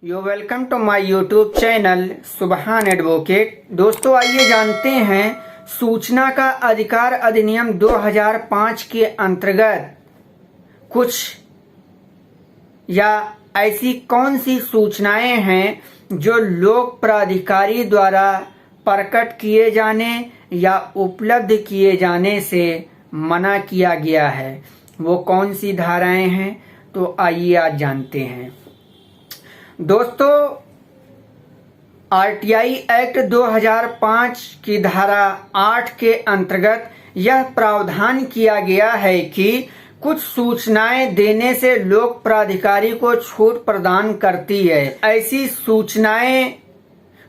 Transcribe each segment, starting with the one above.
You welcome to my YouTube channel Subhan advocate. दोस्तों आइए जानते हैं सूचना का अधिकार अधिनियम 2005 के अंतर्गत कुछ या ऐसी कौन सी सूचनाएं हैं जो लोक प्राधिकारी द्वारा प्रकट किए जाने या उपलब्ध किए जाने से मना किया गया है। वो कौन सी धाराएं हैं, तो आइए आज जानते हैं। दोस्तों आरटीआई एक्ट 2005 की धारा 8 के अंतर्गत यह प्रावधान किया गया है कि कुछ सूचनाएं देने से लोक प्राधिकारी को छूट प्रदान करती है। ऐसी सूचनाएं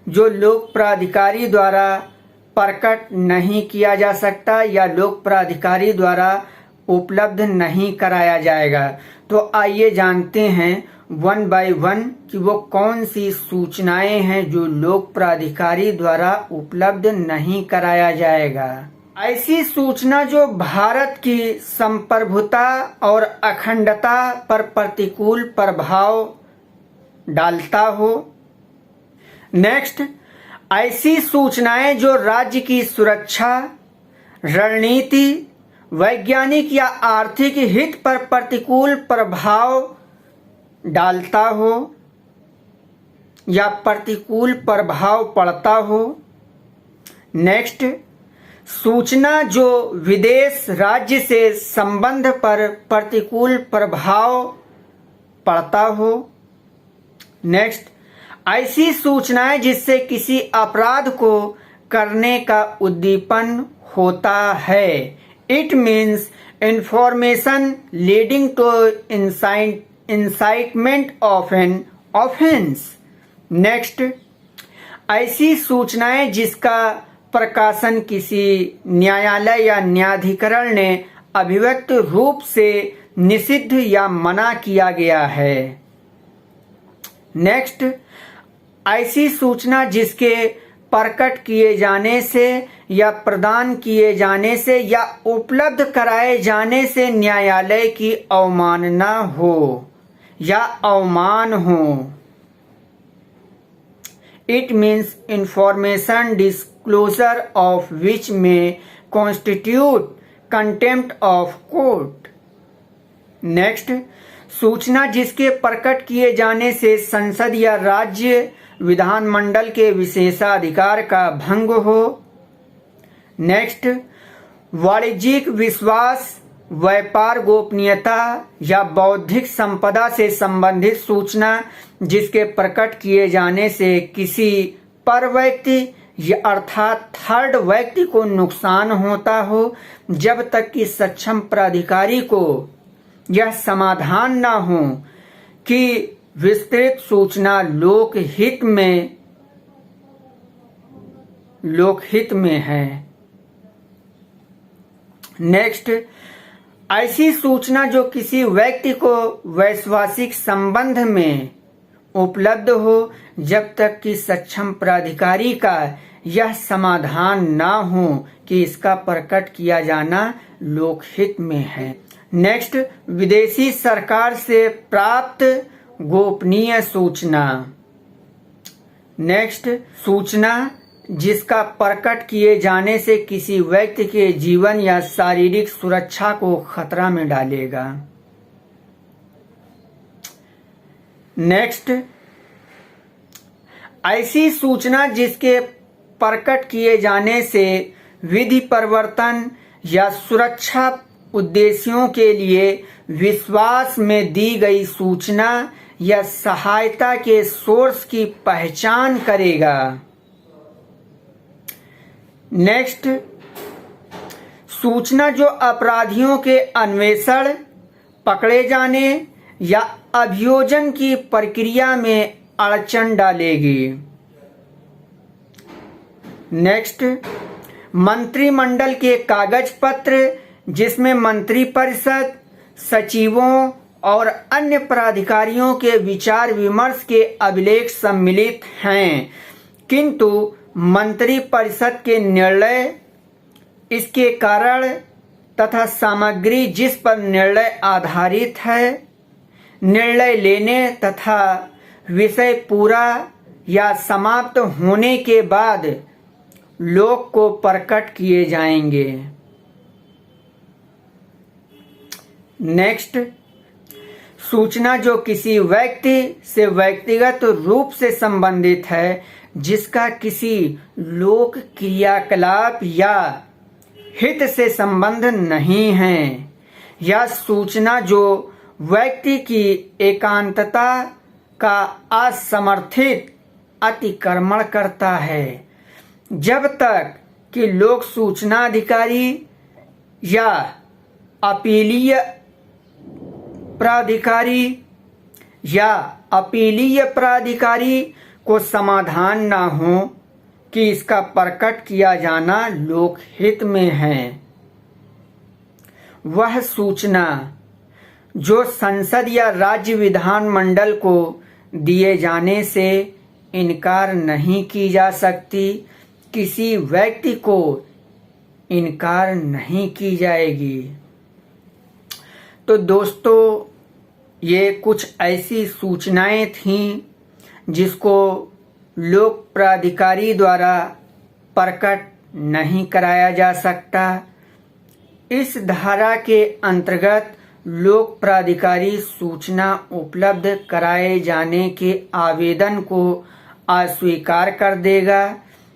जो लोक प्राधिकारी द्वारा प्रकट नहीं किया जा सकता या लोक प्राधिकारी द्वारा उपलब्ध नहीं कराया जाएगा। तो आइए जानते हैं वन बाय वन कि वो कौन सी सूचनाएं हैं जो लोक प्राधिकारी द्वारा उपलब्ध नहीं कराया जाएगा। ऐसी सूचना जो भारत की संप्रभुता और अखंडता पर प्रतिकूल प्रभाव डालता हो। नेक्स्ट, ऐसी सूचनाएं जो राज्य की सुरक्षा, रणनीति, वैज्ञानिक या आर्थिक हित पर प्रतिकूल प्रभाव डालता हो या प्रतिकूल प्रभाव पड़ता हो। नेक्स्ट, सूचना जो विदेश राज्य से संबंध पर प्रतिकूल प्रभाव पड़ता हो। नेक्स्ट, ऐसी सूचनाएं जिससे किसी अपराध को करने का उद्दीपन होता है। It means information leading to incitement of an offence. Next, ऐसी सूचनाएं जिसका प्रकाशन किसी न्यायालय या न्यायाधिकरण ने अभिव्यक्त रूप से निषिद्ध या मना किया गया है। नेक्स्ट, ऐसी सूचना जिसके प्रकट किए जाने से या प्रदान किए जाने से या उपलब्ध कराए जाने से न्यायालय की अवमानना हो या अवमान हो। It means information disclosure of which में constitute contempt of court. Next, सूचना जिसके प्रकट किए जाने से संसद या राज्य विधानमंडल के विशेषाधिकार का भंग हो। नेक्स्ट, वाणिज्यिक विश्वास, व्यापार गोपनीयता या बौद्धिक संपदा से संबंधित सूचना जिसके प्रकट किए जाने से किसी पर व्यक्ति या अर्थात थर्ड व्यक्ति को नुकसान होता हो जब तक कि सक्षम प्राधिकारी को यह समाधान न हो कि विस्तृत सूचना लोकहित में है। नेक्स्ट, ऐसी सूचना जो किसी व्यक्ति को वैश्वासिक संबंध में उपलब्ध हो जब तक कि सक्षम प्राधिकारी का यह समाधान न हो कि इसका प्रकट किया जाना लोकहित में है। नेक्स्ट, विदेशी सरकार से प्राप्त गोपनीय सूचना। नेक्स्ट, सूचना जिसका प्रकट किए जाने से किसी व्यक्ति के जीवन या शारीरिक सुरक्षा को खतरा में डालेगा। नेक्स्ट, ऐसी सूचना जिसके प्रकट किए जाने से विधि परिवर्तन या सुरक्षा उद्देश्यों के लिए विश्वास में दी गई सूचना या सहायता के सोर्स की पहचान करेगा। नेक्स्ट, सूचना जो अपराधियों के अन्वेषण, पकड़े जाने या अभियोजन की प्रक्रिया में अड़चन डालेगी। नेक्स्ट, मंत्रिमंडल के कागज पत्र जिसमें मंत्रिपरिषद, सचिवों और अन्य प्राधिकारियों के विचार विमर्श के अभिलेख सम्मिलित हैं, किंतु मंत्रिपरिषद के निर्णय, इसके कारण तथा सामग्री जिस पर निर्णय आधारित है, निर्णय लेने तथा विषय पूरा या समाप्त होने के बाद लोक को प्रकट किए जाएंगे। नेक्स्ट, सूचना जो किसी व्यक्ति से व्यक्तिगत रूप से संबंधित है, जिसका किसी लोक क्रियाकलाप या हित से संबंध नहीं है, या सूचना जो व्यक्ति की एकांतता का असमर्थित अतिक्रमण करता है, जब तक कि लोक सूचना अधिकारी या अपीलीय प्राधिकारी को समाधान न हो कि इसका प्रकट किया जाना लोकहित में है। वह सूचना जो संसद या राज्य विधानमंडल को दिए जाने से इनकार नहीं की जा सकती, किसी व्यक्ति को इनकार नहीं की जाएगी। तो दोस्तों, ये कुछ ऐसी सूचनाएं थीं जिसको लोक प्राधिकारी द्वारा प्रकट नहीं कराया जा सकता। इस धारा के अंतर्गत लोक प्राधिकारी सूचना उपलब्ध कराए जाने के आवेदन को अस्वीकार कर देगा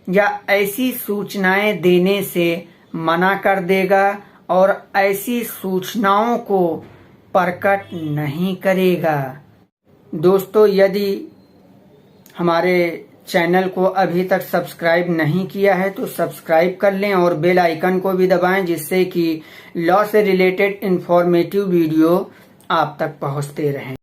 या ऐसी सूचनाएं देने से मना कर देगा और ऐसी सूचनाओं को प्रकट नहीं करेगा। दोस्तों, यदि हमारे चैनल को अभी तक सब्सक्राइब नहीं किया है तो सब्सक्राइब कर लें और बेल आइकन को भी दबाएं, जिससे कि लॉ से रिलेटेड इंफॉर्मेटिव वीडियो आप तक पहुंचते रहें।